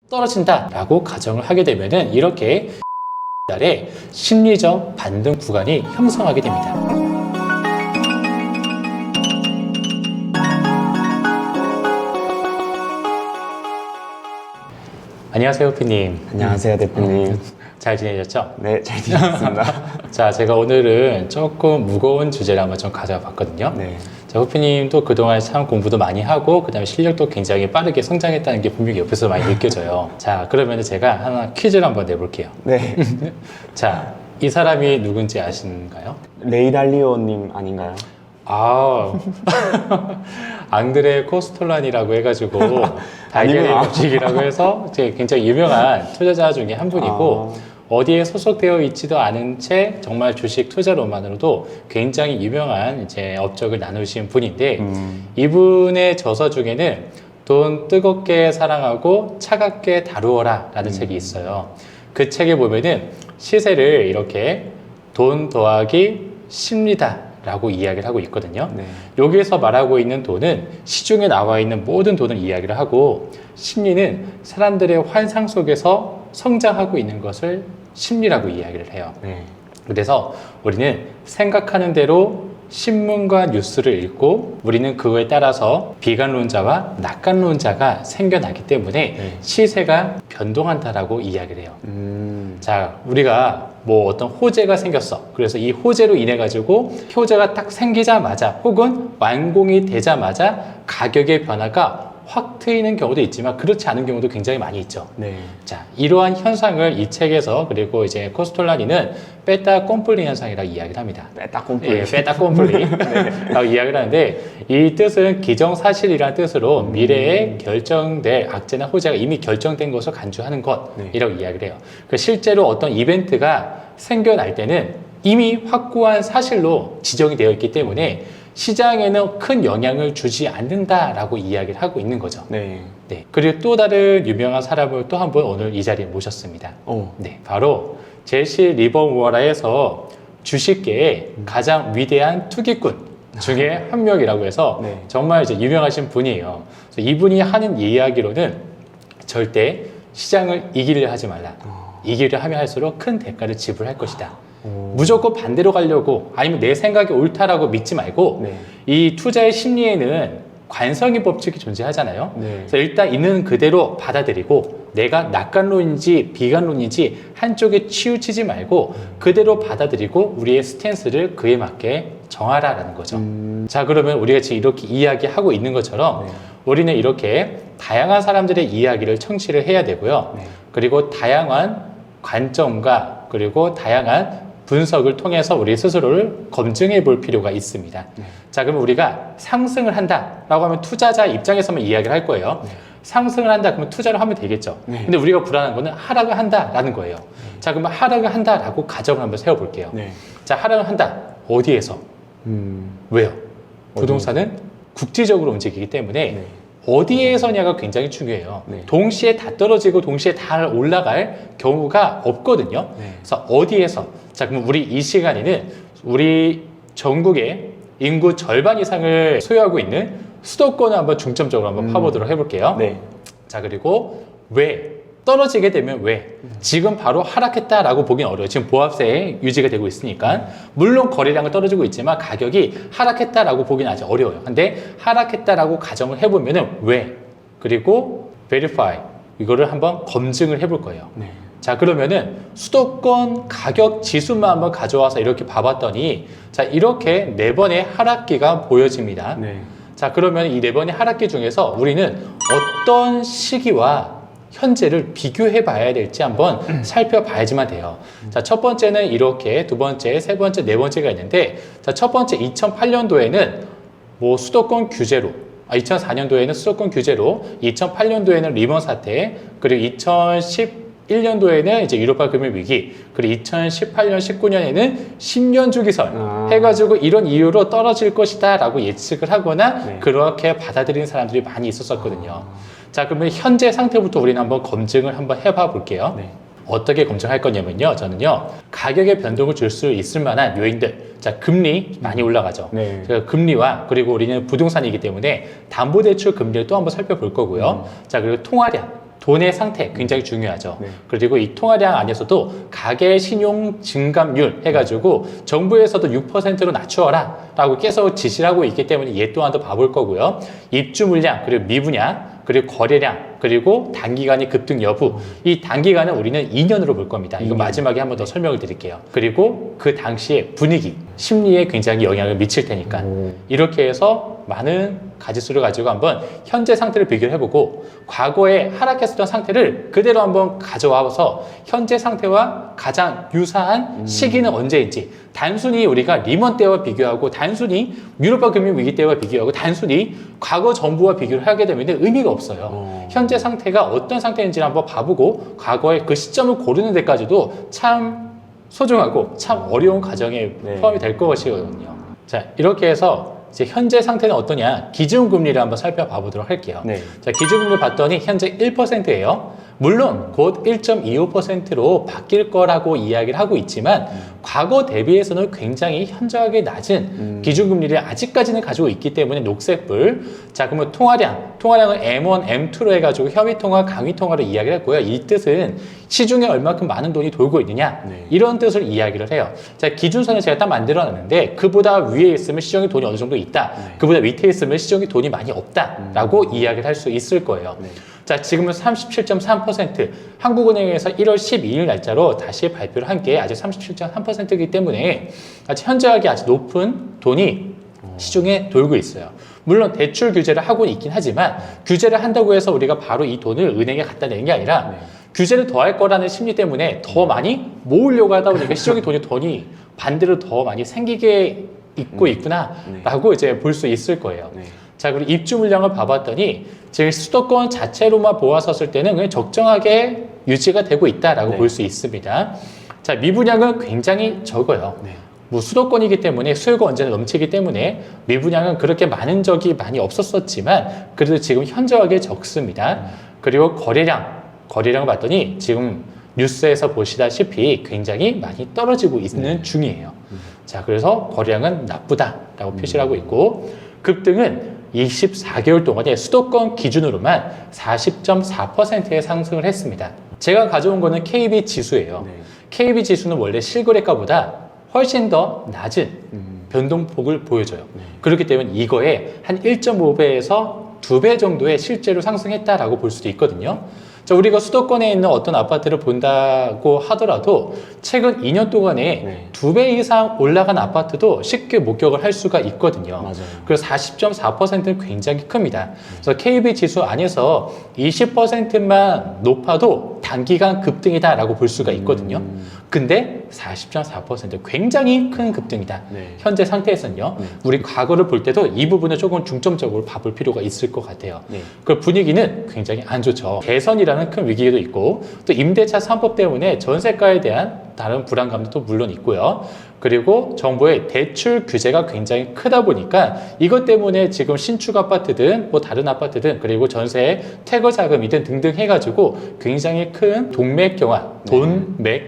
떨어진다라고 가정을 하게 되면은 이렇게 달에 심리적 반등 구간이 형성하게 됩니다. 안녕하세요, 피님. 안녕하세요, 대표님. 잘 지내셨죠? 네, 잘 지냈습니다. 자, 제가 오늘은 조금 무거운 주제를 한번 좀 가져와 봤거든요. 네. 자, 호피님도 그동안 참 공부도 많이 하고 그 다음에 실력도 굉장히 빠르게 성장했다는 게 분명히 옆에서 많이 느껴져요. 자, 그러면 제가 하나 퀴즈를 한번 내볼게요. 네. 자, 이 사람이 누군지 아시는가요? 레이달리오님 아닌가요? 아, 앙드레 코스톨란이라고 해가지고 달걀의 아니구나. 법칙이라고 해서 굉장히 유명한 투자자 중에 한 분이고 어디에 소속되어 있지도 않은 채 정말 주식 투자로만으로도 굉장히 유명한 이제 업적을 나누신 분인데 이분의 저서 중에는 돈 뜨겁게 사랑하고 차갑게 다루어라 라는 책이 있어요. 그 책에 보면은 시세를 이렇게 돈 더하기 십니다 라고 이야기를 하고 있거든요. 네. 여기에서 말하고 있는 돈은 시중에 나와 있는 모든 돈을 이야기를 하고 심리는 사람들의 환상 속에서 성장하고 있는 것을 심리라고 이야기를 해요. 네. 그래서 우리는 생각하는 대로 신문과 뉴스를 읽고 우리는 그거에 따라서 비관론자와 낙관론자가 생겨나기 때문에 네. 시세가 변동한다라고 이야기를 해요. 자, 우리가 뭐 어떤 호재가 생겼어. 그래서 이 호재로 인해 가지고 호재가 딱 생기자마자 혹은 완공이 되자마자 가격의 변화가 확 트이는 경우도 있지만 그렇지 않은 경우도 굉장히 많이 있죠. 네. 자, 이러한 현상을 이 책에서 그리고 이제 코스톨라니는 빼따 꼼플리 현상이라고 이야기를 합니다. 빼딱 꼼플. 예, 빼따 꼼플리 라고 이야기를 하는데 이 뜻은 기정사실이라는 뜻으로 미래에 결정될 악재나 호재가 이미 결정된 것을 간주하는 것이라고 이야기를 해요. 그 실제로 어떤 이벤트가 생겨날 때는 이미 확고한 사실로 지정이 되어 있기 때문에 시장에는 큰 영향을 주지 않는다라고 이야기를 하고 있는 거죠. 네. 네. 그리고 또 다른 유명한 사람을 또 한 분 오늘 이 자리에 모셨습니다. 네. 바로 제시 리버모어라에서 주식계의 가장 위대한 투기꾼 중에 한 명이라고 해서 네. 정말 이제 유명하신 분이에요. 그래서 이분이 하는 이야기로는 절대 시장을 이기려 하지 말라. 이기려 하면 할수록 큰 대가를 지불할 것이다. 무조건 반대로 가려고 아니면 내 생각이 옳다라고 믿지 말고 네. 이 투자의 심리에는 관성의 법칙이 존재하잖아요. 네. 그래서 일단 있는 그대로 받아들이고 내가 낙관론인지 비관론인지 한쪽에 치우치지 말고 그대로 받아들이고 우리의 스탠스를 그에 맞게 정하라라는 거죠. 자, 그러면 우리가 지금 이렇게 이야기하고 있는 것처럼 네. 우리는 이렇게 다양한 사람들의 이야기를 청취를 해야 되고요. 네. 그리고 다양한 관점과 그리고 다양한 분석을 통해서 우리 스스로를 검증해 볼 필요가 있습니다. 자, 그럼 우리가 상승을 한다라고 하면 투자자 입장에서만 이야기를 할 거예요. 상승을 한다 그러면 투자를 하면 되겠죠. 근데 우리가 불안한 거는 하락을 한다라는 거예요. 자, 그러면 하락을 한다라고 가정을 한번 세워볼게요. 네. 자, 하락을 한다. 어디에서? 왜요? 부동산은 국지적으로 움직이기 때문에 네. 어디에서냐가 굉장히 중요해요. 네. 동시에 다 떨어지고 동시에 다 올라갈 경우가 없거든요. 네. 그래서 어디에서? 자, 그럼 우리 이 시간에는 우리 전국의 인구 절반 이상을 소유하고 있는 수도권을 한번 중점적으로 한번 파보도록 해볼게요. 네. 자, 그리고 왜? 떨어지게 되면 왜? 지금 바로 하락했다라고 보기는 어려워요. 지금 보합세 유지가 되고 있으니까. 물론 거래량은 떨어지고 있지만 가격이 하락했다라고 보기는 아직 어려워요. 근데 하락했다라고 가정을 해보면은 왜? 그리고 verify. 이거를 한번 검증을 해볼 거예요. 네. 자, 그러면은 수도권 가격 지수만 한번 가져와서 이렇게 봐봤더니 자, 이렇게 4번의 하락기가 보여집니다. 네. 자, 그러면 이 4번의 하락기 중에서 우리는 어떤 시기와 현재를 비교해 봐야 될지 한번 살펴봐야지만 돼요. 자, 첫 번째는 이렇게, 두 번째, 세 번째, 네 번째가 있는데, 자, 첫 번째 2008년도에는 뭐 수도권 규제로, 2004년도에는 수도권 규제로, 2008년도에는 리먼 사태, 그리고 2011년도에는 이제 유로파 금융 위기, 그리고 2018년, 19년에는 10년 주기설 해가지고 이런 이유로 떨어질 것이다라고 예측을 하거나 네. 그렇게 받아들이는 사람들이 많이 있었거든요. 자, 그러면 현재 상태부터 우리는 한번 검증을 한번 해봐 볼게요. 네. 어떻게 검증할 거냐면요. 저는요, 가격의 변동을 줄 수 있을 만한 요인들. 자, 금리 많이 올라가죠. 네. 금리와 그리고 우리는 부동산이기 때문에 담보대출 금리를 또 한번 살펴볼 거고요. 자, 그리고 통화량. 돈의 상태 굉장히 중요하죠. 네. 그리고 이 통화량 안에서도 가계 신용 증감률 해가지고 정부에서도 6%로 낮추어라 라고 계속 지시를 하고 있기 때문에 얘 또한도 봐볼 거고요. 입주 물량 그리고 미분양 그리고 거래량 그리고 단기간의 급등 여부 이 단기간은 우리는 2년으로 볼 겁니다. 이거 마지막에 한 번 더 설명을 드릴게요. 그리고 그 당시의 분위기 심리에 굉장히 영향을 미칠 테니까 이렇게 해서 많은 가지수를 가지고 한번 현재 상태를 비교를 해보고 과거에 하락했었던 상태를 그대로 한번 가져와서 현재 상태와 가장 유사한 시기는 언제인지 단순히 우리가 리먼 때와 비교하고 단순히 유럽화 금융 위기 때와 비교하고 단순히 과거 정부와 비교를 하게 되면 의미가 없어요. 현재 상태가 어떤 상태인지를 한번 봐보고 과거의 그 시점을 고르는 데까지도 참 소중하고 참 어려운 과정에 네. 포함이 될 것이거든요. 자, 이렇게 해서 이제 현재 상태는 어떠냐? 기준금리를 한번 살펴봐 보도록 할게요. 네. 자, 기준금리 봤더니 현재 1%예요. 물론 곧 1.25%로 바뀔 거라고 이야기를 하고 있지만 과거 대비해서는 굉장히 현저하게 낮은 기준금리를 아직까지는 가지고 있기 때문에 녹색불. 자, 그러면 통화량은 M1, M2로 해가지고 협의통화, 강의통화로 이야기를 했고요. 이 뜻은 시중에 얼마큼 많은 돈이 돌고 있느냐 네. 이런 뜻을 이야기를 해요. 자, 기준선을 제가 딱 만들어놨는데 그보다 위에 있으면 시중에 돈이 어느 정도 있다. 그보다 밑에 있으면 시중에 돈이 많이 없다라고 이야기를 할 수 있을 거예요. 네. 자, 지금은 37.3% 한국은행에서 1월 12일 날짜로 다시 발표를 한 게 아직 37.3%이기 때문에 아직 현저하게 아주 높은 돈이 시중에 돌고 있어요. 물론 대출 규제를 하고 있긴 하지만 규제를 한다고 해서 우리가 바로 이 돈을 은행에 갖다 내는 게 아니라 규제를 더 할 거라는 심리 때문에 더 많이 모으려고 하다 보니까 시중에 돈이 반대로 더 많이 생기게 있고 있구나라고 이제 볼 수 있을 거예요. 네. 자, 그리고 입주 물량을 봐봤더니 지금 수도권 자체로만 보았었을 때는 그냥 적정하게 유지가 되고 있다라고 네. 볼 수 있습니다. 자, 미분양은 굉장히 적어요. 네. 뭐 수도권이기 때문에 수요가 언제나 넘치기 때문에 미분양은 그렇게 많은 적이 많이 없었지만 그래도 지금 현저하게 적습니다. 그리고 거래량을 봤더니 지금 뉴스에서 보시다시피 굉장히 많이 떨어지고 있는 중이에요. 자, 그래서 거래량은 나쁘다라고 표시를 하고 있고 급등은 24개월 동안에 수도권 기준으로만 40.4%의 상승을 했습니다. 제가 가져온 거는 KB 지수예요. 네. KB 지수는 원래 실거래가보다 훨씬 더 낮은 변동폭을 보여줘요. 그렇기 때문에 이거에 한 1.5배에서 2배 정도의 실제로 상승했다라고 볼 수도 있거든요. 자, 우리가 수도권에 있는 어떤 아파트를 본다고 하더라도 최근 2년 동안에 네. 2배 이상 올라간 아파트도 쉽게 목격을 할 수가 있거든요. 맞아요. 그래서 40.4%는 굉장히 큽니다. 그래서 KB 지수 안에서 20%만 높아도 단기간 급등이다라고 볼 수가 있거든요. 근데 40.4% 굉장히 큰 급등이다. 네. 현재 상태에서는요. 우리 과거를 볼 때도 이 부분을 조금 중점적으로 봐볼 필요가 있을 것 같아요. 네. 그 분위기는 굉장히 안 좋죠. 대선이라는 큰 위기도 있고 또 임대차 3법 때문에 전세가에 대한 다른 불안감도 또 물론 있고요. 그리고 정부의 대출 규제가 굉장히 크다 보니까 이것 때문에 지금 신축 아파트든 뭐 다른 아파트든 그리고 전세 퇴거 자금이든 등등 해가지고 굉장히 큰 돈맥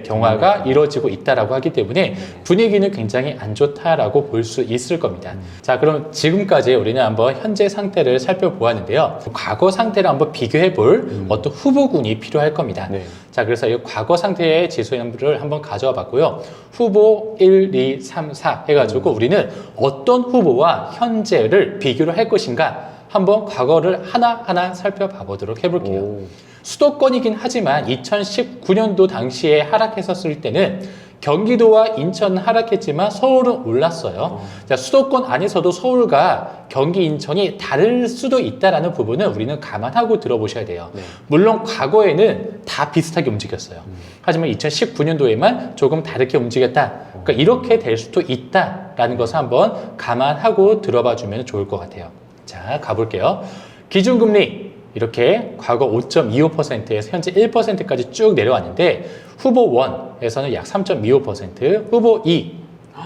경화가 이루어지고 있다라고 하기 때문에 분위기는 굉장히 안 좋다라고 볼 수 있을 겁니다. 자, 그럼 지금까지 우리는 한번 현재 상태를 살펴보았는데요. 과거 상태를 한번 비교해 볼 어떤 후보군이 필요할 겁니다. 네. 자, 그래서 이 과거 상태의 지수를 한번 가져와 봤고요. 후보 1, 2, 3, 4 해가지고 우리는 어떤 후보와 현재를 비교를 할 것인가 한번 과거를 하나하나 살펴봐 보도록 해볼게요. 오. 수도권이긴 하지만 2019년도 당시에 하락했었을 때는 경기도와 인천은 하락했지만 서울은 올랐어요. 자, 수도권 안에서도 서울과 경기, 인천이 다를 수도 있다는 부분은 우리는 감안하고 들어보셔야 돼요. 네. 물론 과거에는 다 비슷하게 움직였어요. 하지만 2019년도에만 조금 다르게 움직였다. 그러니까 이렇게 될 수도 있다라는 것을 한번 감안하고 들어봐 주면 좋을 것 같아요. 자, 가볼게요. 기준금리 이렇게 과거 5.25%에서 현재 1%까지 쭉 내려왔는데 후보 1에서는 약 3.25%, 후보 2,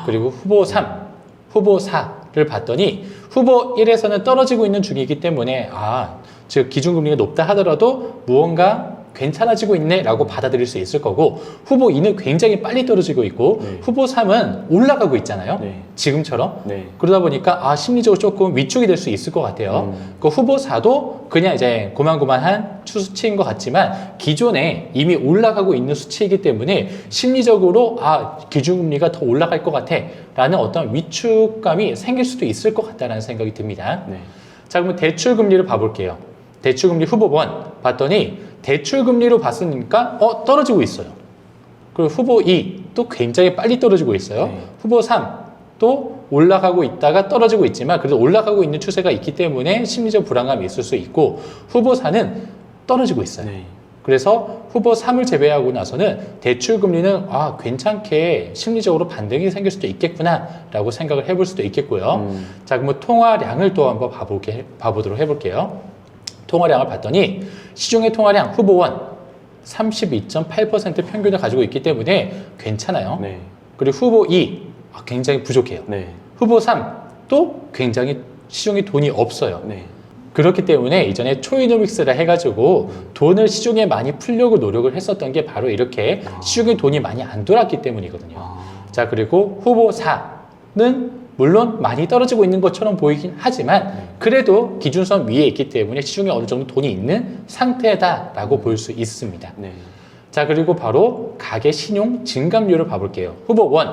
그리고 후보 3, 후보 4를 봤더니 후보 1에서는 떨어지고 있는 중이기 때문에 즉 기준금리가 높다 하더라도 무언가 괜찮아지고 있네 라고 받아들일 수 있을 거고, 후보 2는 굉장히 빨리 떨어지고 있고, 네. 후보 3은 올라가고 있잖아요. 네. 지금처럼. 네. 그러다 보니까 심리적으로 조금 위축이 될 수 있을 것 같아요. 그 후보 4도 그냥 이제 고만고만한 수치인 것 같지만 기존에 이미 올라가고 있는 수치이기 때문에 심리적으로 기준금리가 더 올라갈 것 같아 라는 어떤 위축감이 생길 수도 있을 것 같다는 생각이 듭니다. 네. 자, 그러면 대출금리를 봐볼게요. 대출금리 후보 1 봤더니 대출금리로 봤으니까 떨어지고 있어요. 그리고 후보 2 또 굉장히 빨리 떨어지고 있어요. 네. 후보 3 또 올라가고 있다가 떨어지고 있지만 그래도 올라가고 있는 추세가 있기 때문에 심리적 불안감이 있을 수 있고, 후보 4는 떨어지고 있어요. 네. 그래서 후보 3을 제외하고 나서는 대출금리는 괜찮게 심리적으로 반등이 생길 수도 있겠구나 라고 생각을 해볼 수도 있겠고요. 자, 그럼 통화량을 또 한번 봐보도록 해볼게요. 통화량을 봤더니 시중의 통화량 후보 1 32.8% 평균을 가지고 있기 때문에 괜찮아요. 네. 그리고 후보 2 굉장히 부족해요. 네. 후보 3 또 굉장히 시중에 돈이 없어요. 네. 그렇기 때문에 이전에 초이노믹스라 해가지고 돈을 시중에 많이 풀려고 노력을 했었던 게 바로 이렇게 시중에 돈이 많이 안 돌았기 때문이거든요. 자, 그리고 후보 4는 물론 많이 떨어지고 있는 것처럼 보이긴 하지만 그래도 기준선 위에 있기 때문에 시중에 어느 정도 돈이 있는 상태다라고 볼 수 있습니다. 네. 자, 그리고 바로 가계 신용 증감률을 봐볼게요. 후보 1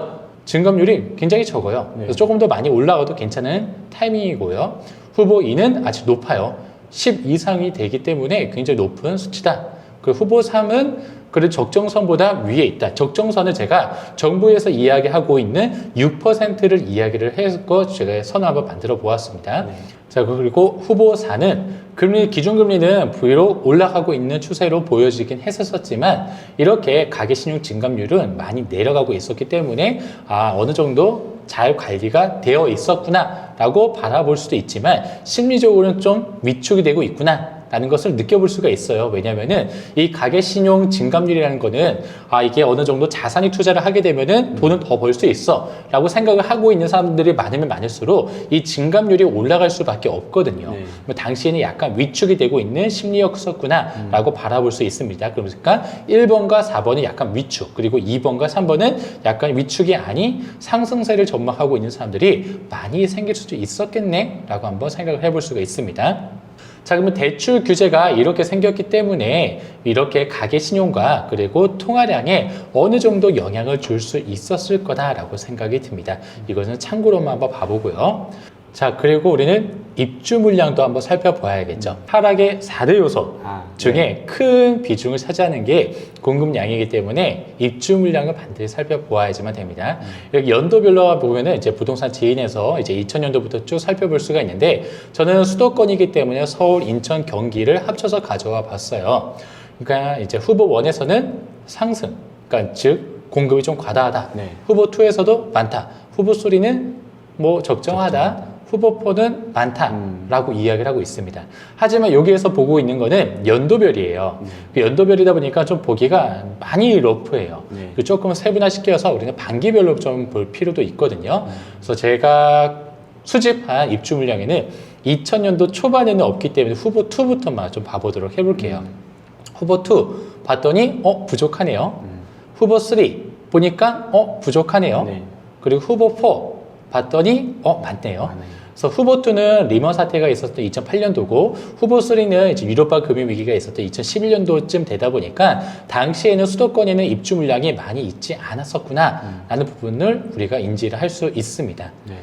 증감률이 굉장히 적어요. 네. 그래서 조금 더 많이 올라가도 괜찮은 타이밍이고요. 후보 2는 아직 높아요. 10 이상이 되기 때문에 굉장히 높은 수치다. 그리고 후보 3은 그래도 적정선보다 위에 있다. 적정선을 제가 정부에서 이야기하고 있는 6%를 이야기를 해서 제가 선을 한번 만들어 보았습니다. 네. 자, 그리고 후보 4는 기준금리는 비록 올라가고 있는 추세로 보여지긴 했었지만 이렇게 가계신용 증감률은 많이 내려가고 있었기 때문에 어느 정도 잘 관리가 되어 있었구나 라고 바라볼 수도 있지만 심리적으로는 좀 위축이 되고 있구나 라는 것을 느껴볼 수가 있어요. 왜냐면은 이 가계신용 증감률이라는 거는 이게 어느 정도 자산이 투자를 하게 되면은 돈은 더 벌 수 있어 라고 생각을 하고 있는 사람들이 많으면 많을수록 이 증감률이 올라갈 수밖에 없거든요. 네. 당시에는 약간 위축이 되고 있는 심리였었구나 라고 바라볼 수 있습니다. 그러니까 1번과 4번은 약간 위축, 그리고 2번과 3번은 약간 위축이 아닌 상승세를 전망하고 있는 사람들이 많이 생길 수도 있었겠네 라고 한번 생각을 해볼 수가 있습니다. 자, 그러면 대출 규제가 이렇게 생겼기 때문에 이렇게 가계신용과 그리고 통화량에 어느 정도 영향을 줄 수 있었을 거다라고 생각이 듭니다. 이것은 참고로만 한번 봐보고요. 자, 그리고 우리는 입주 물량도 한번 살펴봐야겠죠. 하락의 4대 요소 중에 네. 큰 비중을 차지하는 게 공급량이기 때문에 입주 물량을 반드시 살펴보아야지만 됩니다. 여기 연도별로 보면은 이제 부동산 지인에서 이제 2000년도부터 쭉 살펴볼 수가 있는데 저는 수도권이기 때문에 서울, 인천, 경기를 합쳐서 가져와 봤어요. 그러니까 이제 후보 1에서는 상승, 그러니까 즉 공급이 좀 과다하다. 네. 후보 2에서도 많다. 후보 3는 뭐 적정하다. 후보 4는 많다라고 이야기를 하고 있습니다. 하지만 여기에서 보고 있는 거는 연도별이에요. 그 연도별이다 보니까 좀 보기가 많이 러프해요. 네. 그 조금 세분화시켜서 우리는 반기별로 좀 볼 필요도 있거든요. 그래서 제가 수집한 입주 물량에는 2000년도 초반에는 없기 때문에 후보 2부터만 좀 봐보도록 해볼게요. 후보 2 봤더니 부족하네요. 후보 3 보니까 부족하네요. 네. 그리고 후보 4 봤더니 많네요. 많아요. 그래서 후보 2는 리먼 사태가 있었던 2008년도고 후보 3는 이제 유럽화 금융 위기가 있었던 2011년도쯤 되다 보니까 당시에는 수도권에는 입주 물량이 많이 있지 않았었구나라는 부분을 우리가 인지를 할 수 있습니다. 네.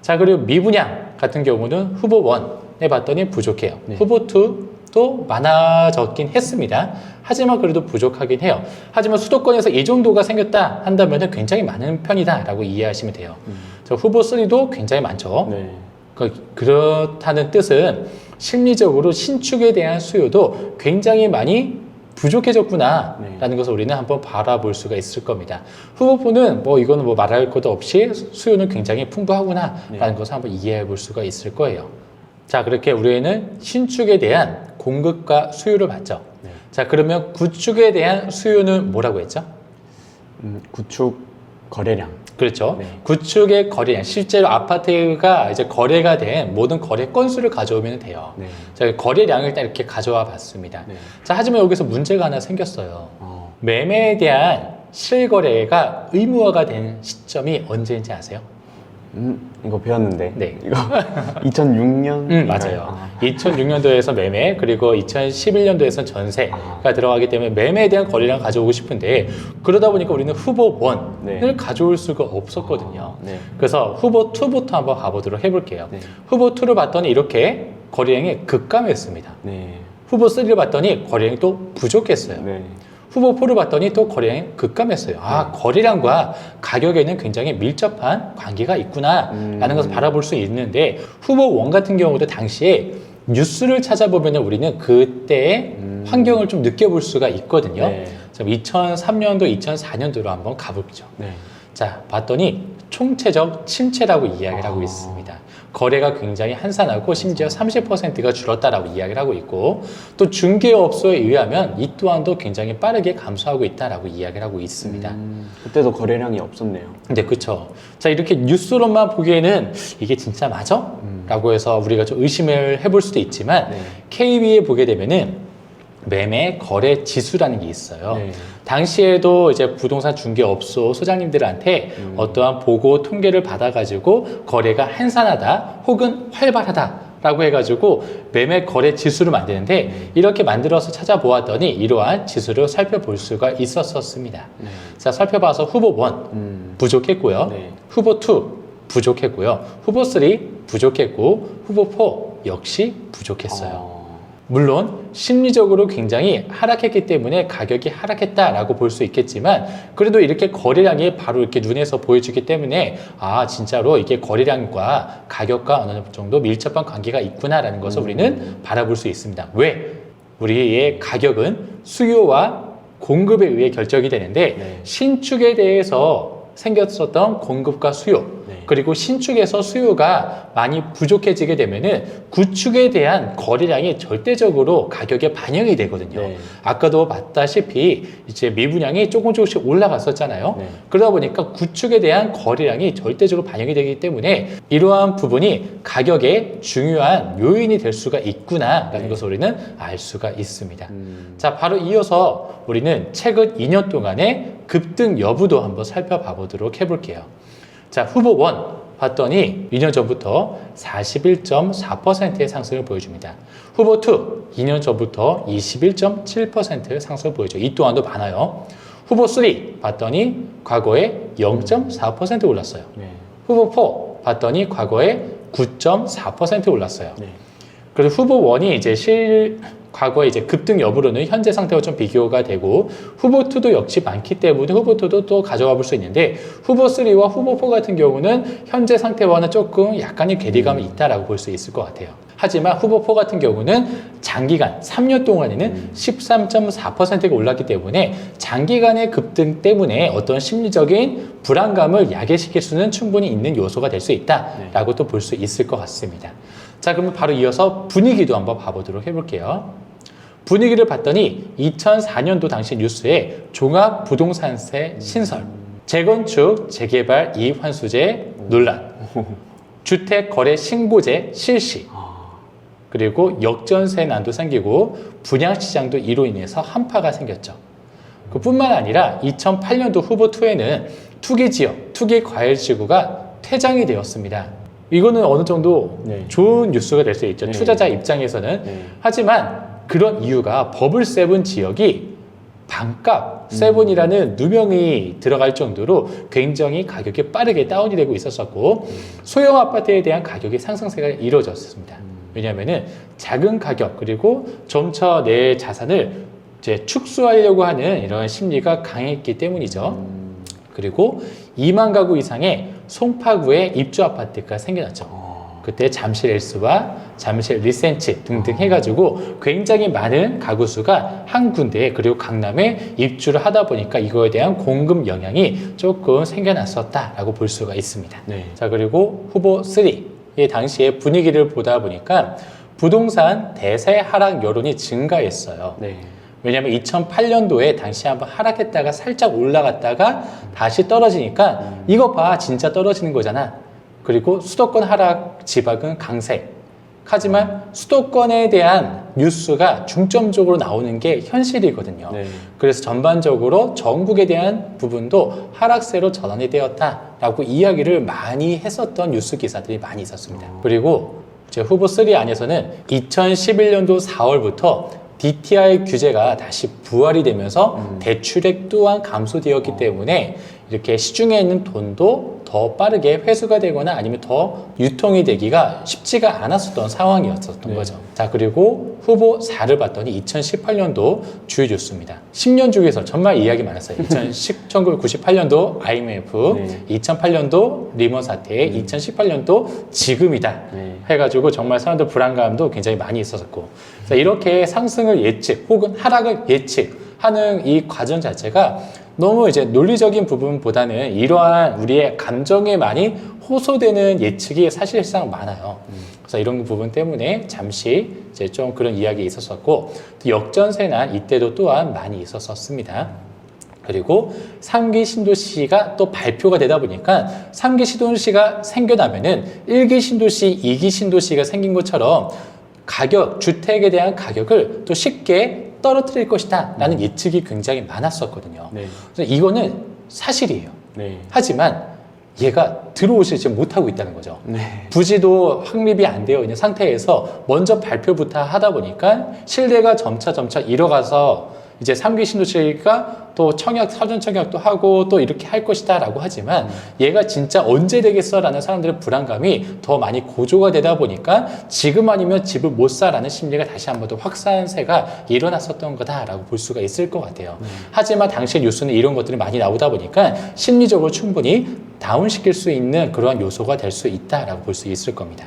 자, 그리고 미분양 같은 경우는 후보 1에 봤더니 부족해요. 네. 후보 2도 많아졌긴 했습니다. 하지만 그래도 부족하긴 해요. 하지만 수도권에서 이 정도가 생겼다 한다면 굉장히 많은 편이다라고 이해하시면 돼요. 자, 후보 3도 굉장히 많죠. 네. 그렇다는 뜻은 심리적으로 신축에 대한 수요도 굉장히 많이 부족해졌구나라는 네. 것을 우리는 한번 바라볼 수가 있을 겁니다. 후보부는 이거는 말할 것도 없이 수요는 굉장히 풍부하구나라는 네. 것을 한번 이해해 볼 수가 있을 거예요. 자, 그렇게 우리는 신축에 대한 공급과 수요를 봤죠. 네. 자, 그러면 구축에 대한 수요는 뭐라고 했죠? 구축 거래량. 그렇죠. 네. 구축의 거래량, 실제로 아파트가 이제 거래가 된 모든 거래 건수를 가져오면 돼요. 네. 자, 거래량을 일단 이렇게 가져와 봤습니다. 네. 자, 하지만 여기서 문제가 하나 생겼어요. 어. 매매에 대한 실거래가 의무화가 된 시점이 언제인지 아세요? 이거 배웠는데. 네. 이거 2006년. 맞아요. 2006년도에서 매매, 그리고 2011년도에서는 전세가 들어가기 때문에 매매에 대한 거래량을 가져오고 싶은데 그러다 보니까 우리는 후보 1을 네. 가져올 수가 없었거든요. 네. 그래서 후보 2부터 한번 가보도록 해볼게요. 네. 후보 2를 봤더니 이렇게 거래량이 급감했습니다. 네. 후보 3를 봤더니 거래량이 또 부족했어요. 네. 후보 4를 봤더니 또 거래량이 급감했어요. 아, 거래량과 가격에는 굉장히 밀접한 관계가 있구나라는 것을 바라볼 수 있는데 후보 1 같은 경우도 당시에 뉴스를 찾아보면 우리는 그때의 환경을 좀 느껴볼 수가 있거든요. 네. 2003년도, 2004년도로 한번 가보죠. 네. 자, 봤더니 총체적 침체라고 이야기를 하고 있습니다. 거래가 굉장히 한산하고 심지어 30%가 줄었다라고 이야기를 하고 있고 또 중개업소에 의하면 이 또한도 굉장히 빠르게 감소하고 있다라고 이야기를 하고 있습니다. 그때도 거래량이 없었네요. 네, 그렇죠. 자, 이렇게 뉴스로만 보기에는 이게 진짜 맞아? 라고 해서 우리가 좀 의심을 해볼 수도 있지만 네. KB에 보게 되면은 매매 거래 지수라는 게 있어요. 네. 당시에도 이제 부동산 중개업소 소장님들한테 어떠한 보고 통계를 받아가지고 거래가 한산하다 혹은 활발하다라고 해가지고 매매 거래 지수를 만드는데 이렇게 만들어서 찾아보았더니 이러한 지수를 살펴볼 수가 있었습니다. 네. 자, 살펴봐서 후보 1 부족했고요. 네. 후보 2 부족했고요. 후보 3 부족했고 후보 4 역시 부족했어요. 물론 심리적으로 굉장히 하락했기 때문에 가격이 하락했다라고 볼 수 있겠지만 그래도 이렇게 거래량이 바로 이렇게 눈에서 보여지기 때문에 아 진짜로 이게 거래량과 가격과 어느 정도 밀접한 관계가 있구나라는 것을 우리는 바라볼 수 있습니다. 왜? 우리의 가격은 수요와 공급에 의해 결정이 되는데 네. 신축에 대해서 생겼었던 공급과 수요 네. 그리고 신축에서 수요가 많이 부족해지게 되면은 구축에 대한 거래량이 절대적으로 가격에 반영이 되거든요. 네. 아까도 봤다시피 이제 미분양이 조금씩 올라갔었잖아요. 네. 그러다 보니까 구축에 대한 거래량이 절대적으로 반영이 되기 때문에 이러한 부분이 가격에 중요한 요인이 될 수가 있구나라는 네. 것을 우리는 알 수가 있습니다. 자, 바로 이어서 우리는 최근 2년 동안의 급등 여부도 한번 살펴봐 보도록 해볼게요. 자, 후보 1 봤더니 2년 전부터 41.4%의 상승을 보여줍니다. 후보 2 2년 전부터 21.7% 상승을 보여줘요. 이 또한도 많아요. 후보 3 봤더니 과거에 0.4% 올랐어요. 네. 후보 4 봤더니 과거에 9.4% 올랐어요. 네. 그래서 후보 1이 이제 과거에 이제 급등 여부로는 현재 상태와 좀 비교가 되고 후보 2도 역시 많기 때문에 후보 2도 또 가져가 볼 수 있는데 후보 3와 후보 4 같은 경우는 현재 상태와는 조금 약간의 괴리감이 있다라고 볼 수 있을 것 같아요. 하지만 후보 4 같은 경우는 장기간 3년 동안에는 13.4%가 올랐기 때문에 장기간의 급등 때문에 어떤 심리적인 불안감을 야기시킬 수는 충분히 있는 요소가 될 수 있다라고 또 볼 수 있을 것 같습니다. 자, 그러면 바로 이어서 분위기도 한번 봐보도록 해볼게요. 분위기를 봤더니 2004년도 당시 뉴스에 종합부동산세 신설, 재건축, 재개발 이익환수제 논란, 주택거래 신고제 실시, 그리고 역전세난도 생기고 분양시장도 이로 인해서 한파가 생겼죠. 그뿐만 아니라 2008년도 후보 2에는 투기지역, 투기과열지구가 퇴장이 되었습니다. 이거는 어느 정도 네. 좋은 뉴스가 될 수 있죠. 네. 투자자 입장에서는. 네. 하지만 그런 이유가 버블 세븐 지역이 반값 세븐이라는 누명이 들어갈 정도로 굉장히 가격이 빠르게 다운이 되고 있었었고 소형 아파트에 대한 가격의 상승세가 이루어졌습니다. 왜냐하면은 작은 가격 그리고 점차 내 자산을 이제 축소하려고 하는 이런 심리가 강했기 때문이죠. 그리고 2만 가구 이상의 송파구에 입주 아파트가 생겨났죠. 그때 잠실 엘스와 잠실 리센치 등등 해가지고 굉장히 많은 가구 수가 한 군데에 그리고 강남에 입주를 하다 보니까 이거에 대한 공급 영향이 조금 생겨났었다라고 볼 수가 있습니다. 네. 자, 그리고 후보 3의 당시의 분위기를 보다 보니까 부동산 대세 하락 여론이 증가했어요. 네. 왜냐하면 2008년도에 당시 한번 하락했다가 살짝 올라갔다가 다시 떨어지니까 이거 봐 진짜 떨어지는 거잖아. 그리고 수도권 하락 지박은 강세. 하지만 수도권에 대한 뉴스가 중점적으로 나오는 게 현실이거든요. 네. 그래서 전반적으로 전국에 대한 부분도 하락세로 전환이 되었다라고 이야기를 많이 했었던 뉴스 기사들이 많이 있었습니다. 그리고 제 후보 3 안에서는 2011년도 4월부터 DTI 규제가 다시 부활이 되면서 대출액 또한 감소되었기 때문에 이렇게 시중에 있는 돈도 더 빠르게 회수가 되거나 아니면 더 유통이 되기가 쉽지가 않았었던 상황이었었던 네. 거죠. 자, 그리고 후보 4를 봤더니 2018년도 주요 뉴스입니다. 10년 중에서 정말 이야기 많았어요. 1998년도 IMF, 네. 2008년도 리먼 사태, 2018년도 지금이다. 네. 해가지고 정말 사람들 불안감도 굉장히 많이 있었고, 그래서 이렇게 상승을 예측 혹은 하락을 예측하는 이 과정 자체가 너무 이제 논리적인 부분보다는 이러한 우리의 감정에 많이 호소되는 예측이 사실상 많아요. 그래서 이런 부분 때문에 잠시 이제 좀 그런 이야기 있었었고, 또 역전세난 이때도 또한 많이 있었었습니다. 그리고 3기 신도시가 또 발표가 되다 보니까 3기 신도시가 생겨나면은 1기 신도시, 2기 신도시가 생긴 것처럼 가격, 주택에 대한 가격을 또 쉽게 떨어뜨릴 것이다 라는 예측이 굉장히 많았었거든요. 네. 그래서 이거는 사실이에요. 네. 하지만 얘가 들어오시지 못하고 있다는 거죠. 네. 부지도 확립이 안 되어 있는 상태에서 먼저 발표부터 하다 보니까 신뢰가 점차 잃어가서 이제 3기 신도시가 또 청약, 사전 청약도 하고 또 이렇게 할 것이다 라고 하지만 얘가 진짜 언제 되겠어 라는 사람들의 불안감이 더 많이 고조가 되다 보니까 지금 아니면 집을 못 사라는 심리가 다시 한 번 더 확산세가 일어났었던 거다라고 볼 수가 있을 것 같아요. 하지만 당시 뉴스는 이런 것들이 많이 나오다 보니까 심리적으로 충분히 다운시킬 수 있는 그러한 요소가 될 수 있다라고 볼 수 있을 겁니다.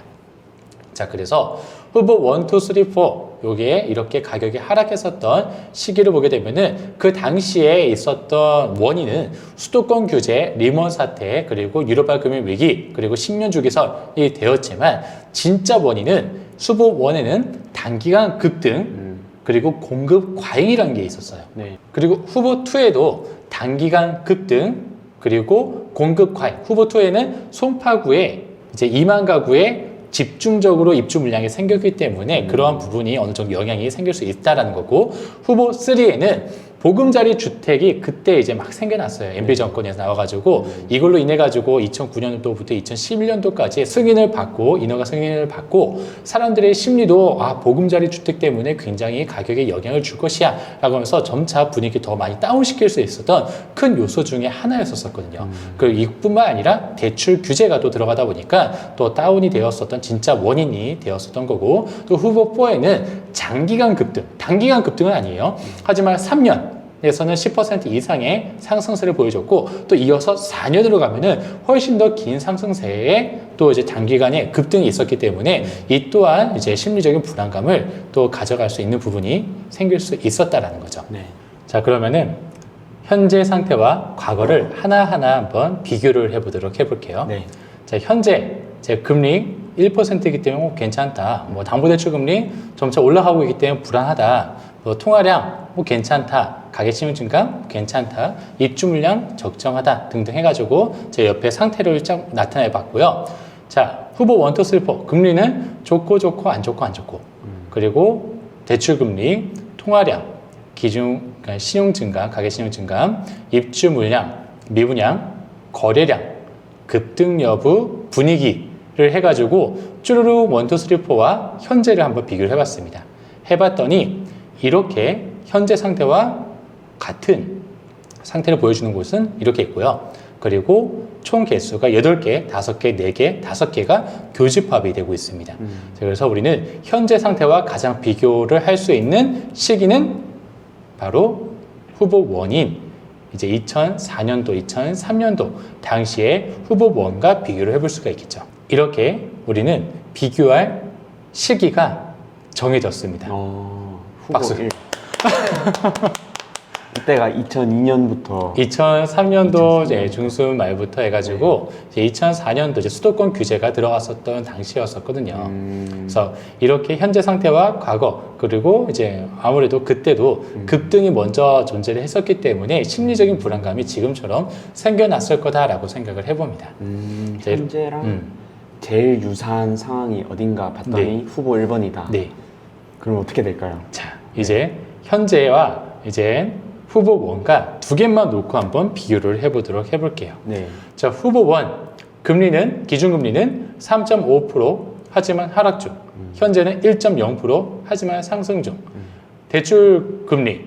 자, 그래서 후보 1, 2, 3, 4 요게 이렇게 가격이 하락했었던 시기를 보게 되면은 그 당시에 있었던 원인은 수도권 규제, 리먼 사태, 그리고 유럽발 금융 위기, 그리고 10년 주기설이 되었지만 진짜 원인은 후보 1에는 단기간 급등, 그리고 공급 과잉이라는 게 있었어요. 네. 그리고 후보 2에도 단기간 급등, 그리고 공급 과잉. 후보 2에는 송파구에 이제 2만 가구의 집중적으로 입주 물량이 생겼기 때문에 그러한 부분이 어느 정도 영향이 생길 수 있다라는 거고, 후보 3에는 보금자리 주택이 그때 이제 막 생겨났어요. MB 정권에서 나와가지고 이걸로 인해 가지고 2009년도부터 2011년도까지 승인을 받고 인허가 승인을 받고 사람들의 심리도 보금자리 주택 때문에 굉장히 가격에 영향을 줄 것이야 라고 하면서 점차 분위기 더 많이 다운시킬 수 있었던 큰 요소 중에 하나였었거든요. 그리고 이뿐만 아니라 대출 규제가 또 들어가다 보니까 또 다운이 되었었던 진짜 원인이 되었었던 거고, 또 후보 4에는 장기간 급등, 단기간 급등은 아니에요. 하지만 3년 에서는 10% 이상의 상승세를 보여줬고, 또 이어서 4년으로 가면은 훨씬 더 긴 상승세에 또 이제 단기간에 급등이 있었기 때문에 이 또한 이제 심리적인 불안감을 또 가져갈 수 있는 부분이 생길 수 있었다라는 거죠. 네. 자, 그러면은 현재 상태와 과거를 하나하나 한번 비교를 해보도록 해볼게요. 네. 자, 현재 제 금리 1%이기 때문에 괜찮다. 뭐 담보대출 금리 점차 올라가고 있기 때문에 불안하다. 뭐 통화량 괜찮다. 가계신용 증감 괜찮다. 입주 물량 적정하다 등등 해가지고 제 옆에 상태를 쫙 나타내 봤고요. 자, 후보 1, 2, 3, 4 금리는 좋고 안 좋고 그리고 대출 금리, 통화량, 그러니까 신용 증감, 가계신용 증감, 입주 물량, 미분양, 거래량, 급등 여부, 분위기를 해가지고 쭈루룩 1, 2, 3, 4와 현재를 한번 비교를 해봤습니다. 해봤더니 이렇게 현재 상태와 같은 상태를 보여주는 곳은 이렇게 있고요. 그리고 총 개수가 8개, 5개, 4개, 5개가 교집합이 되고 있습니다. 그래서 우리는 현재 상태와 가장 비교를 할 수 있는 시기는 바로 후보 1인 이제 2004년도, 2003년도 당시에 후보 1과 비교를 해볼 수가 있겠죠. 이렇게 우리는 비교할 시기가 정해졌습니다. 후보 박수. 1. 그때가 2002년부터 2003년도 이제 중순 말부터 해가지고 이제 2004년도 이제 수도권 규제가 들어갔었던 당시였었거든요. 그래서 이렇게 현재 상태와 과거 그리고 이제 아무래도 그때도 급등이 먼저 존재를 했었기 때문에 심리적인 불안감이 지금처럼 생겨났을 거다라고 생각을 해봅니다. 이제 현재랑 제일 유사한 상황이 어딘가 봤더니 네. 후보 1번이다. 네. 그럼 어떻게 될까요? 자, 이제 현재와 이제 후보 1과 두 개만 놓고 한번 비교를 해볼게요. 네. 자, 후보 1 금리는 기준금리는 3.5% 하지만 하락 중. 현재는 1.0% 하지만 상승 중. 대출 금리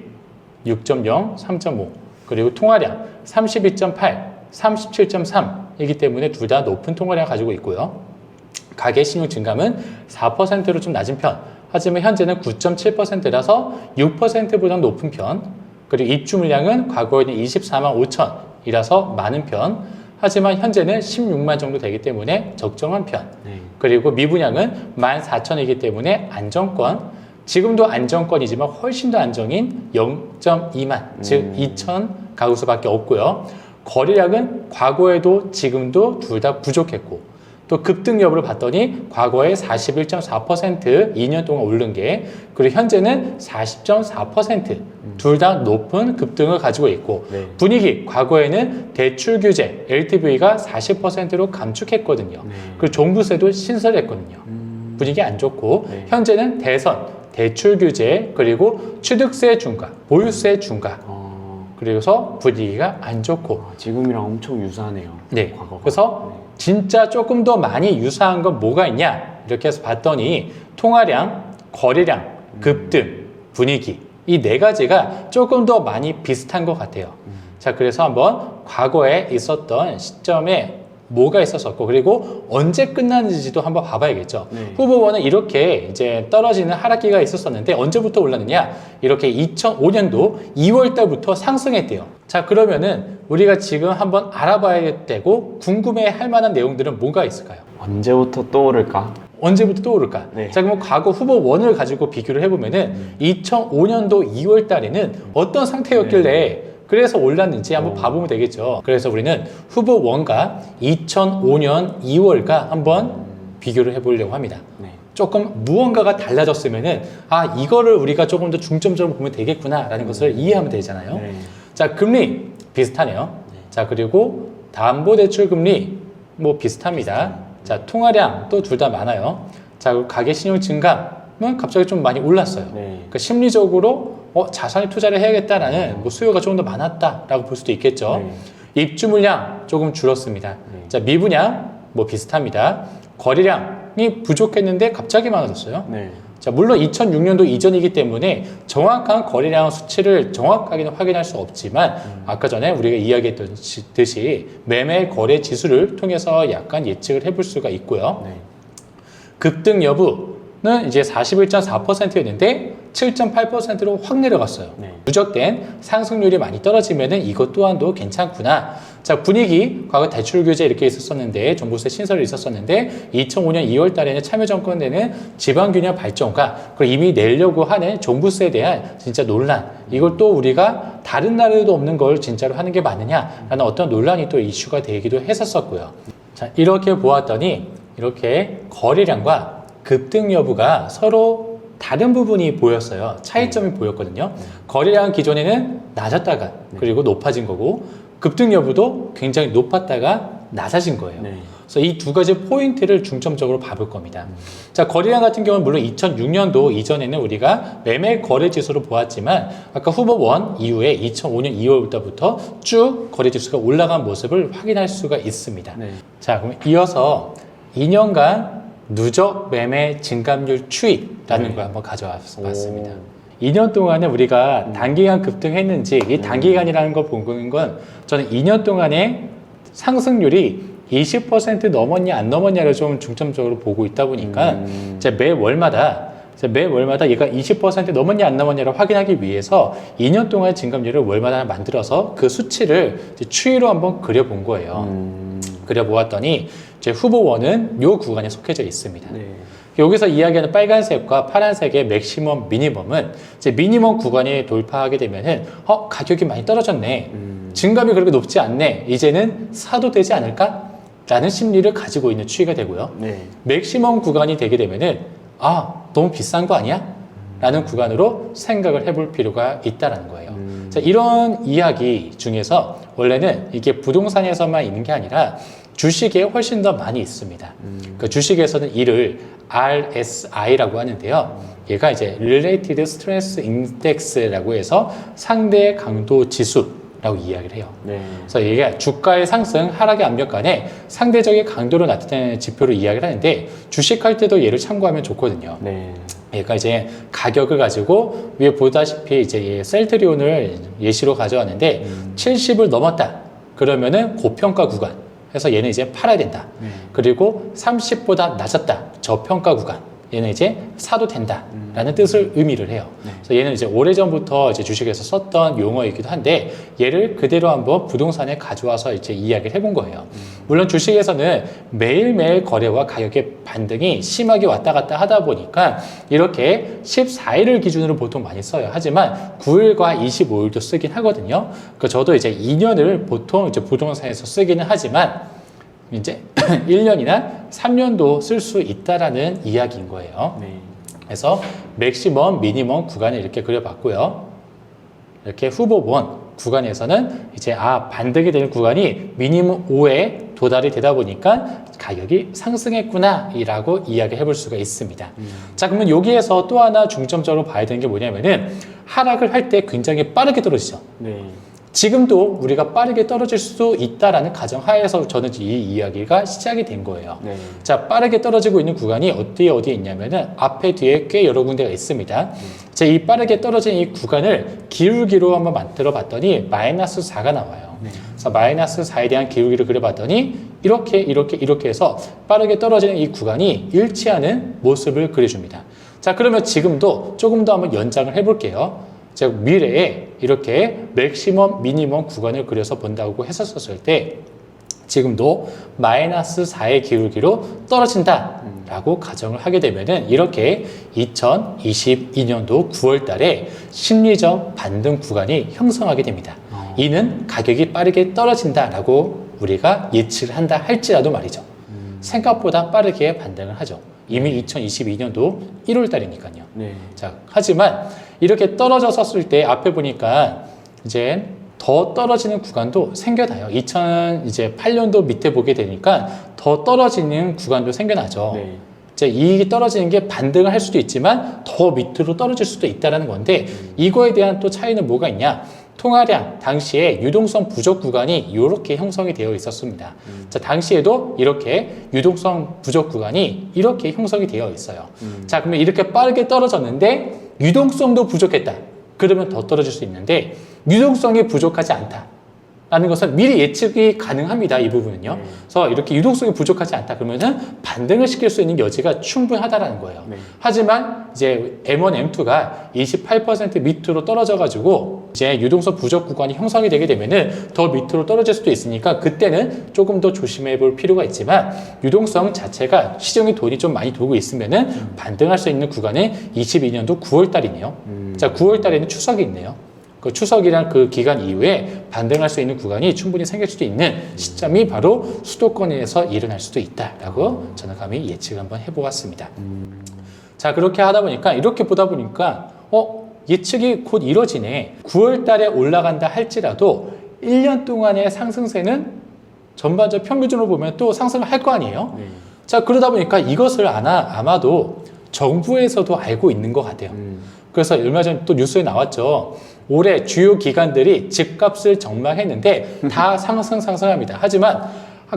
6.0, 3.5 그리고 통화량 32.8, 37.3이기 때문에 둘 다 높은 통화량을 가지고 있고요. 가계 신용 증감은 4%로 좀 낮은 편. 하지만 현재는 9.7%라서 6%보다 높은 편. 그리고 입주 물량은 과거에는 24만 5천이라서 많은 편. 하지만 현재는 16만 정도 되기 때문에 적정한 편. 네. 그리고 미분양은 14,000이기 때문에 안정권. 지금도 안정권이지만 훨씬 더 안정인 0.2만, 즉 2,000 가구 수밖에 없고요. 거래량은 과거에도 지금도 둘 다 부족했고 또 급등 여부를 봤더니 과거에 41.4% 2년 동안 오른 게 그리고 현재는 40.4% 둘 다 높은 급등을 가지고 있고 네. 분위기 과거에는 대출 규제 LTV가 40%로 감축했거든요. 네. 그리고 종부세도 신설했거든요. 분위기 안 좋고 네. 현재는 대선, 대출 규제 그리고 취득세 중과, 보유세 중과 그래서 분위기가 안 좋고 지금이랑 엄청 유사하네요. 네. 과거가. 그래서 진짜 조금 더 많이 유사한 건 뭐가 있냐 이렇게 해서 봤더니 통화량, 거래량, 급등, 분위기 이 네 가지가 조금 더 많이 비슷한 것 같아요. 자, 그래서 한번 과거에 있었던 시점에 뭐가 있었었고 그리고 언제 끝났는지도 한번 봐봐야겠죠. 네. 후보원은 이렇게 이제 떨어지는 하락기가 있었었는데 언제부터 올랐느냐? 이렇게 2005년도 2월 달부터 상승했대요. 자, 그러면은 우리가 지금 한번 알아봐야 되고 궁금해할 만한 내용들은 뭐가 있을까요? 언제부터 떠오를까? 언제부터 떠오를까? 네. 자, 그럼 과거 후보 원을 가지고 비교를 해보면은 2005년도 2월 달에는 어떤 상태였길래 그래서 올랐는지 한번 봐보면 되겠죠. 그래서 우리는 후보 1과 2005년 2월과 한번 비교를 해보려고 합니다. 네. 조금 무언가가 달라졌으면은 아, 이거를 우리가 조금 더 중점적으로 보면 되겠구나라는 것을 이해하면 되잖아요. 네. 자, 금리 비슷하네요. 자, 그리고 담보대출 금리 뭐 비슷합니다. 자, 통화량 또 둘 다 많아요. 자, 그리고 가계 신용 증감은 갑자기 좀 많이 올랐어요. 네. 그러니까 심리적으로 자산에 투자를 해야겠다라는 뭐 수요가 조금 더 많았다라고 볼 수도 있겠죠. 네. 입주 물량 조금 줄었습니다. 네. 자, 미분양 뭐 비슷합니다. 거래량이 부족했는데 갑자기 많아졌어요. 네. 자, 물론 2006년도 이전이기 때문에 정확한 거래량 수치를 정확하게는 확인할 수 없지만 아까 전에 우리가 이야기했듯이 매매 거래 지수를 통해서 약간 예측을 해볼 수가 있고요. 네. 급등 여부는 이제 41.4%였는데 7.8%로 확 내려갔어요. 네. 누적된 상승률이 많이 떨어지면은 이것 또한도 괜찮구나. 자, 분위기 과거 대출 규제 이렇게 있었었는데 종부세 신설이 있었었는데 2005년 2월 달에는 참여정권에는 지방균형 발전과 그리고 이미 내려고 하는 종부세에 대한 진짜 논란 이걸 또 우리가 다른 나라에도 없는 걸 진짜로 하는 게 맞느냐라는 어떤 논란이 또 이슈가 되기도 했었었고요. 자, 이렇게 보았더니 이렇게 거래량과 급등 여부가 서로 다른 부분이 보였어요. 차이점이 보였거든요. 거래량 기존에는 낮았다가 그리고 높아진 거고 급등 여부도 굉장히 높았다가 낮아진 거예요. 네. 그래서 이 두 가지 포인트를 중점적으로 봐볼 겁니다. 자, 거래량 같은 경우는 물론 2006년도 이전에는 우리가 매매 거래 지수로 보았지만 아까 후보 1 이후에 2005년 2월부터 쭉 거래 지수가 올라간 모습을 확인할 수가 있습니다. 네. 자, 그럼 이어서 2년간 누적 매매 증감률 추이라는 걸 한번 가져왔습니다. 2년 동안에 우리가 단기간 급등했는지 이 단기간이라는 걸 보는 건 저는 2년 동안에 상승률이 20% 넘었냐 안 넘었냐를 좀 중점적으로 보고 있다 보니까 이제 매 월마다 얘가 20% 넘었냐 안 넘었냐를 확인하기 위해서 2년 동안 증감률을 월마다 만들어서 그 수치를 이제 추이로 한번 그려본 거예요. 그려보았더니 이제 후보 1은 요 구간에 속해져 있습니다. 네. 여기서 이야기하는 빨간색과 파란색의 맥시멈, 미니멈은 이제 미니멈 구간이 돌파하게 되면은 가격이 많이 떨어졌네. 증감이 그렇게 높지 않네. 이제는 사도 되지 않을까? 라는 심리를 가지고 있는 추이가 되고요. 네. 맥시멈 구간이 되게 되면은 너무 비싼 거 아니야? 라는 구간으로 생각을 해볼 필요가 있다는 거예요. 자, 이런 이야기 중에서 원래는 이게 부동산에서만 있는 게 아니라 주식에 훨씬 더 많이 있습니다. 그 주식에서는 이를 RSI라고 하는데요. 얘가 이제 Related Stress Index라고 해서 상대 강도 지수라고 이야기를 해요. 네. 그래서 이게 주가의 상승, 하락의 압력 간의 상대적인 강도로 나타내는 지표로 이야기를 하는데 주식할 때도 얘를 참고하면 좋거든요. 네. 얘가 이제 가격을 가지고 위에 보다시피 이제 셀트리온을 예시로 가져왔는데 70을 넘었다. 그러면은 고평가 구간. 해서 얘는 이제 팔아야 된다. 그리고 30보다 낮았다. 저평가 구간. 얘는 이제 사도 된다라는 뜻을 의미를 해요. 그래서 얘는 이제 오래전부터 이제 주식에서 썼던 용어이기도 한데 얘를 그대로 한번 부동산에 가져와서 이제 이야기를 해본 거예요. 물론 주식에서는 매일매일 거래와 가격의 반등이 심하게 왔다 갔다 하다 보니까 이렇게 14일을 기준으로 보통 많이 써요. 하지만 9일과 25일도 쓰긴 하거든요. 저도 이제 2년을 보통 이제 부동산에서 쓰기는 하지만 이제 1년이나 3년도 쓸 수 있다라는 이야기인 거예요. 네. 그래서 맥시멈, 미니멈 구간을 이렇게 그려봤고요. 이렇게 후보본 구간에서는 이제 반등이 되는 구간이 미니멈 5에 도달이 되다 보니까 가격이 상승했구나 라고 이야기해 볼 수가 있습니다. 자, 그러면 여기에서 또 하나 중점적으로 봐야 되는 게 뭐냐면은 하락을 할 때 굉장히 빠르게 떨어지죠. 네. 지금도 우리가 빠르게 떨어질 수도 있다라는 가정하에서 저는 이 이야기가 시작이 된 거예요. 네. 자, 빠르게 떨어지고 있는 구간이 어디에 있냐면은 앞에 뒤에 꽤 여러 군데가 있습니다. 자, 이 빠르게 떨어진 이 구간을 기울기로 한번 만들어 봤더니 마이너스 4가 나와요. 그래서 마이너스 4에 대한 기울기를 그려봤더니 이렇게 해서 빠르게 떨어지는 이 구간이 일치하는 모습을 그려줍니다. 자, 그러면 지금도 조금 더 한번 연장을 해볼게요. 즉 미래에 이렇게 맥시멈, 미니멈 구간을 그려서 본다고 했었을 때 지금도 마이너스 4의 기울기로 떨어진다 라고 가정을 하게 되면은 이렇게 2022년도 9월 달에 심리적 반등 구간이 형성하게 됩니다. 이는 가격이 빠르게 떨어진다 라고 우리가 예측을 한다 할지라도 말이죠. 생각보다 빠르게 반등을 하죠. 이미 2022년도 1월 달이니까요. 네. 자, 하지만 이렇게 떨어졌었을 때 앞에 보니까 이제 더 떨어지는 구간도 생겨나요. 2008년도 밑에 보게 되니까 더 떨어지는 구간도 생겨나죠. 네. 이제 이 떨어지는 게 반등을 할 수도 있지만 더 밑으로 떨어질 수도 있다는 건데 이거에 대한 또 차이는 뭐가 있냐? 통화량, 당시에 유동성 부족 구간이 이렇게 형성이 되어 있었습니다. 자, 당시에도 이렇게 유동성 부족 구간이 이렇게 형성이 되어 있어요. 자, 그러면 이렇게 빠르게 떨어졌는데 유동성도 부족했다. 그러면 더 떨어질 수 있는데 유동성이 부족하지 않다. 라는 것은 미리 예측이 가능합니다. 이 부분은요. 그래서 이렇게 유동성이 부족하지 않다 그러면은 반등을 시킬 수 있는 여지가 충분하다라는 거예요. 네. 하지만 이제 M1, M2가 28% 밑으로 떨어져 가지고 이제 유동성 부족 구간이 형성이 되게 되면은 더 밑으로 떨어질 수도 있으니까 그때는 조금 더 조심해 볼 필요가 있지만 유동성 자체가 시중에 돈이 좀 많이 돌고 있으면은 반등할 수 있는 구간은 22년도 9월 달이네요. 자, 9월 달에는 추석이 있네요. 그 추석이란 그 기간 이후에 반등할 수 있는 구간이 충분히 생길 수도 있는 시점이 바로 수도권에서 일어날 수도 있다라고 저는 감히 예측을 한번 해보았습니다. 자, 그렇게 하다 보니까 이렇게 보다 보니까 예측이 곧 이뤄지네. 9월 달에 올라간다 할지라도 1년 동안의 상승세는 전반적 평균으로 보면 또 상승을 할 거 아니에요. 네. 자, 그러다 보니까 이것을 아마도 정부에서도 알고 있는 것 같아요. 그래서 얼마 전에 또 뉴스에 나왔죠. 올해 주요 기관들이 집값을 전망했는데 다 상승합니다. 하지만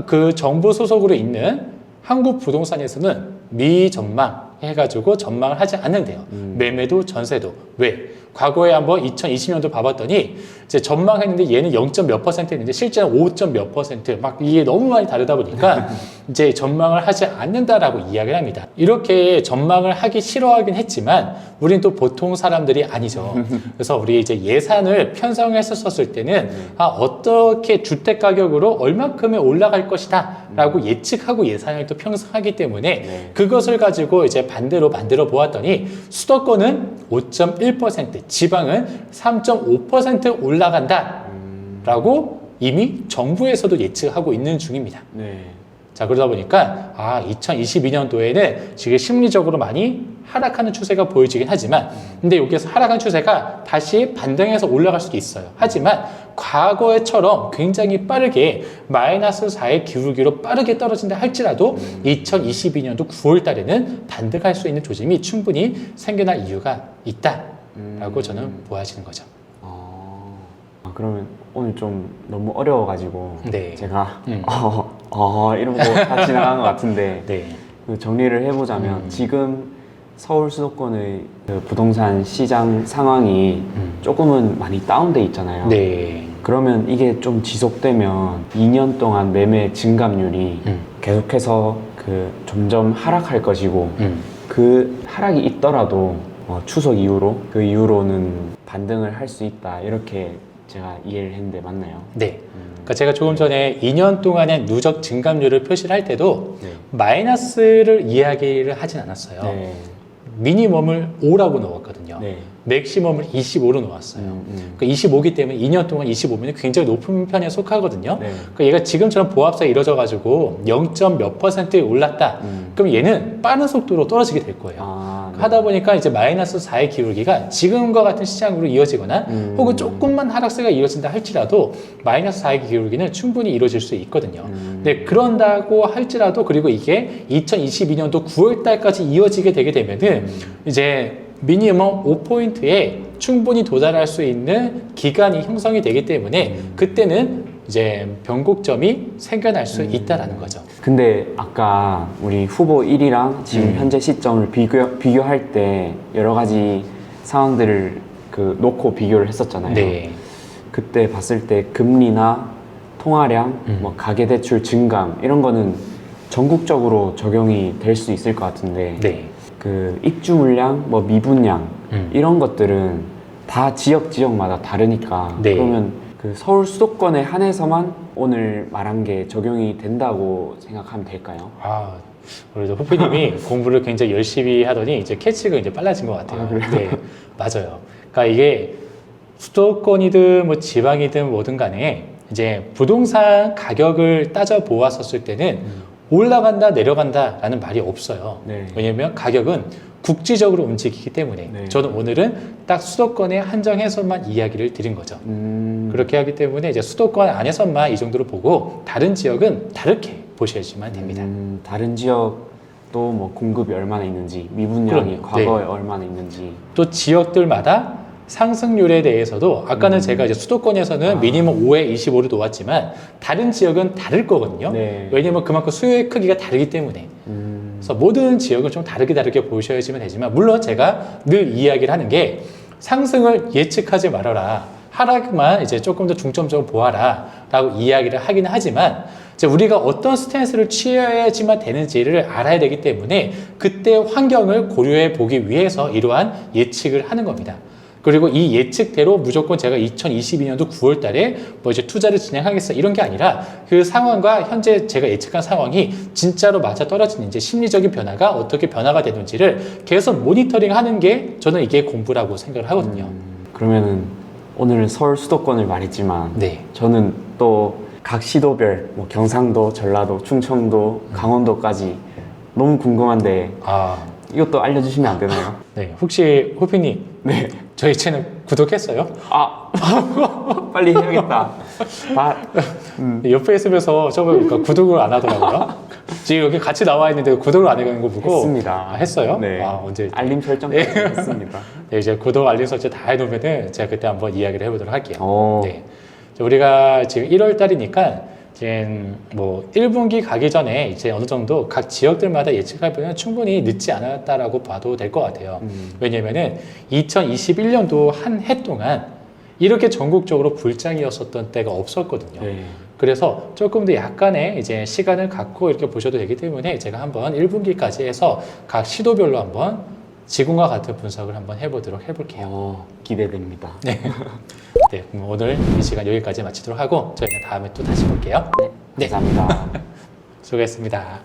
그 정부 소속으로 있는 한국부동산에서는 미전망 해가지고 전망을 하지 않는데요. 매매도 전세도. 왜? 과거에 한번 2020년도 봐봤더니 이제 전망했는데 얘는 0. 몇 퍼센트 했는데 실제는 5. 몇 퍼센트 막 이게 너무 많이 다르다 보니까 이제 전망을 하지 않는다라고 이야기를 합니다. 이렇게 전망을 하기 싫어하긴 했지만 우리는 또 보통 사람들이 아니죠. 그래서 우리 이제 예산을 편성했었을 때는 어떻게 주택 가격으로 얼마큼에 올라갈 것이다라고 예측하고 예산을 또 편성하기 때문에 그것을 가지고 이제 반대로 만들어 보았더니 수도권은 5.1%, 지방은 3.5% 올라간다라고 이미 정부에서도 예측하고 있는 중입니다. 네. 자, 그러다 보니까 2022년도에는 지금 심리적으로 많이 하락하는 추세가 보여지긴 하지만 근데 여기에서 하락한 추세가 다시 반등해서 올라갈 수도 있어요. 하지만 과거에처럼 굉장히 빠르게 마이너스 4의 기울기로 빠르게 떨어진다 할지라도 2022년도 9월 달에는 반등할 수 있는 조짐이 충분히 생겨날 이유가 있다라고 저는 보아지는 거죠. 그러면 오늘 좀 너무 어려워가지고 네. 제가 이러고 다 지나간 것 같은데 네. 그 정리를 해보자면 지금 서울 수도권의 그 부동산 시장 상황이 조금은 많이 다운돼 있잖아요. 네. 그러면 이게 좀 지속되면 2년 동안 매매 증감률이 계속해서 그 점점 하락할 것이고 그 하락이 있더라도 추석 이후로 그 이후로는 반등을 할 수 있다 이렇게 제가 이해를 했는데 맞나요? 네. 그러니까 제가 조금 전에 2년 동안의 누적 증감률을 표시를 할 때도 마이너스를 이야기를 하진 않았어요. 네. 미니멈을 5라고 넣었거든요. 네. 맥시멈을 25로 놓았어요. 그러니까 25기 때문에 2년 동안 25면 굉장히 높은 편에 속하거든요. 네. 그러니까 얘가 지금처럼 보합사가 이루어져가지고 0. 몇 퍼센트 올랐다. 그럼 얘는 빠른 속도로 떨어지게 될 거예요. 네. 하다 보니까 이제 마이너스 4의 기울기가 지금과 같은 시장으로 이어지거나 혹은 조금만 하락세가 이어진다 할지라도 마이너스 4의 기울기는 충분히 이루어질 수 있거든요. 근데 그런다고 할지라도 그리고 이게 2022년도 9월 달까지 이어지게 되게 되면은 이제 미니멈 5포인트에 충분히 도달할 수 있는 기간이 형성이 되기 때문에 그때는 이제 변곡점이 생겨날 수 있다라는 거죠. 근데 아까 우리 후보 1위랑 지금 현재 시점을 비교할 때 여러 가지 상황들을 그 놓고 비교를 했었잖아요. 네. 그때 봤을 때 금리나 통화량, 뭐 가계대출 증감 이런 거는 전국적으로 적용이 될 수 있을 것 같은데 네. 그 입주 물량, 뭐 미분양 이런 것들은 다 지역마다 다르니까 네. 그러면 그 서울 수도권에 한해서만 오늘 말한 게 적용이 된다고 생각하면 될까요? 그래도 후피님이 공부를 굉장히 열심히 하더니 이제 캐치가 이제 빨라진 것 같아요. 네, 맞아요. 그러니까 이게 수도권이든 뭐 지방이든 뭐든 간에 이제 부동산 가격을 따져 보았었을 때는 올라간다 내려간다라는 말이 없어요. 네. 왜냐하면 가격은 국지적으로 움직이기 때문에 네. 저는 오늘은 딱 수도권에 한정해서만 이야기를 드린 거죠. 그렇게 하기 때문에 이제 수도권 안에서만 이 정도로 보고 다른 지역은 다르게 보셔야지만 됩니다. 다른 지역도 뭐 공급이 얼마나 있는지 미분량이 그럼요. 과거에 네. 얼마나 있는지 또 지역들마다 상승률에 대해서도 아까는 제가 이제 수도권에서는 미니멈 5에 25를 놓았지만 다른 지역은 다를 거거든요. 네. 왜냐면 그만큼 수요의 크기가 다르기 때문에. 그래서 모든 지역을 좀 다르게 보셔야지만 되지만 물론 제가 늘 이야기를 하는 게 상승을 예측하지 말아라. 하락만 이제 조금 더 중점적으로 보아라 라고 이야기를 하기는 하지만 이제 우리가 어떤 스탠스를 취해야지만 되는지를 알아야 되기 때문에 그때 환경을 고려해 보기 위해서 이러한 예측을 하는 겁니다. 그리고 이 예측대로 무조건 제가 2022년도 9월 달에 뭐 이제 투자를 진행하겠어 이런 게 아니라 그 상황과 현재 제가 예측한 상황이 진짜로 맞아 떨어지는지 심리적인 변화가 어떻게 변화가 되는지를 계속 모니터링 하는 게 저는 이게 공부라고 생각을 하거든요. 그러면은 오늘은 서울 수도권을 말했지만 네. 저는 또 각 시도별 뭐 경상도, 전라도, 충청도, 강원도까지 너무 궁금한데 이것도 알려주시면 안 되나요? 네. 혹시 호피님 네. 저희 채널 구독했어요? 빨리 해야겠다. 옆에 있으면서 그러니까 구독을 안 하더라고요. 지금 여기 같이 나와 있는데 구독을 안 해가는 거 보고 했습니다. 했어요? 네. 언제? 알림 설정까지 했습니다. 네. 네, 이제 구독 알림 설정 다 해놓으면은 제가 그때 한번 이야기를 해보도록 할게요. 오. 네. 우리가 지금 1월 달이니까 이제 뭐 1분기 가기 전에 이제 어느 정도 각 지역들마다 예측할 부분은 충분히 늦지 않았다라고 봐도 될 것 같아요. 왜냐면은 2021년도 한 해 동안 이렇게 전국적으로 불장이었었던 때가 없었거든요. 네. 그래서 조금 더 약간의 이제 시간을 갖고 이렇게 보셔도 되기 때문에 제가 한번 1분기까지 해서 각 시도별로 한번 지금과 같은 분석을 한번 해보도록 해볼게요. 기대됩니다. 네. 네, 그럼 오늘 이 시간 여기까지 마치도록 하고 저희는 다음에 또 다시 볼게요. 감사합니다. 수고했습니다.